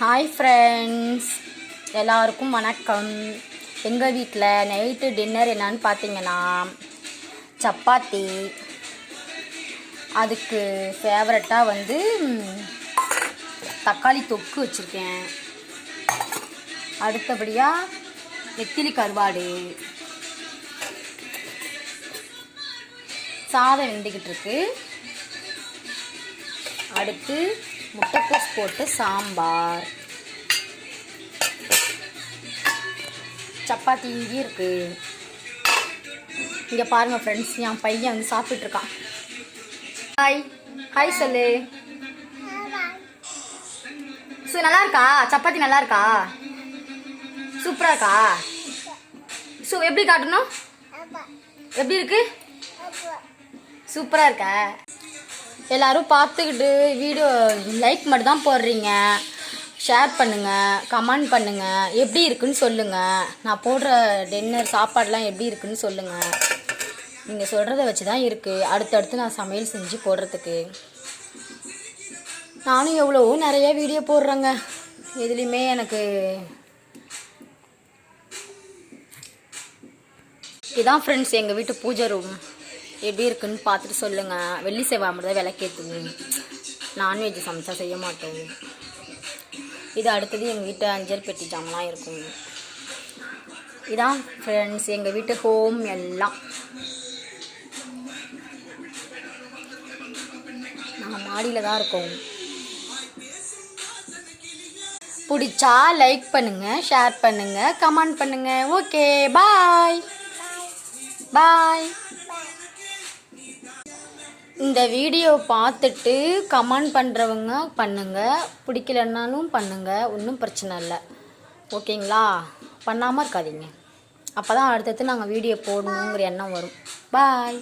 Hi friends, எல்லாருக்கும் வணக்கம். எங்கள் வீட்டில் நைட்டு டின்னர் என்னன்னு பார்த்தீங்கன்னா சப்பாத்தி, அதுக்கு ஃபேவரட்டாக தக்காளி தொக்கு வச்சுருக்கேன். அடுத்தபடியாக நெத்திலி கருவாடு, சாதம் வெந்துக்கிட்டு இருக்கு. அடுத்து முட்டைக்கோஸ் போட்டு சாம்பார், சப்பாத்தி இங்கே இருக்கு. இங்கே பாருங்கள் ஃப்ரெண்ட்ஸ், என் பையன் சாப்பிட்டுருக்கான். ஹாய் ஹாய் சொல்லு. நல்லா இருக்கா சப்பாத்தி? நல்லா இருக்கா? சூப்பராக இருக்கா? எப்படி காட்டணும்? எப்படி இருக்கு? சூப்பராக இருக்கா? எல்லோரும் பார்த்துக்கிட்டு வீடியோ லைக் மட்டும் தான் போடுறீங்க. ஷேர் பண்ணுங்கள், கமெண்ட் பண்ணுங்கள், எப்படி இருக்குன்னு சொல்லுங்கள். நான் போடுற டின்னர் சாப்பாடெலாம் எப்படி இருக்குன்னு சொல்லுங்கள். நீங்கள் சொல்கிறத வச்சு தான் இருக்குது அடுத்தடுத்து நான் சமையல் செஞ்சு போடுறதுக்கு. நானும் எவ்வளவோ நிறைய வீடியோ போடுறேங்க. எதுலேயுமே எனக்கு இதான் ஃப்ரெண்ட்ஸ் எங்கள் வீட்டு பூஜை ரூம். எப்படி இருக்குன்னு பார்த்துட்டு சொல்லுங்கள். வெள்ளி செவ்வாய் மட்டும் தான் விளக்கேற்றுங்க. நான்வெஜ் சமைச்சா செய்ய மாட்டோம். இது அடுத்தது எங்கள் வீட்டு அஞ்சல் பெட்டி ஜாமெலாம் இருக்கும். இதான் ஃப்ரெண்ட்ஸ் எங்கள் வீட்டு ஹோம் எல்லாம். நாங்கள் மாடியில் தான் இருக்கோம். பிடிச்சா லைக் பண்ணுங்கள், ஷேர் பண்ணுங்கள், கமெண்ட் பண்ணுங்கள். ஓகே, பாய் பாய். இந்த வீடியோ பார்த்துட்டு கமெண்ட் பண்ணுறவங்க பண்ணுங்கள், பிடிக்கலன்னாலும் பண்ணுங்கள், ஒன்றும் பிரச்சனை இல்லை. ஓகேங்களா? பண்ணாமல் இருக்காதீங்க. அப்போ தான் அடுத்தடுத்து நாங்கள் வீடியோ போடணுங்கிற எண்ணம் வரும். பாய்.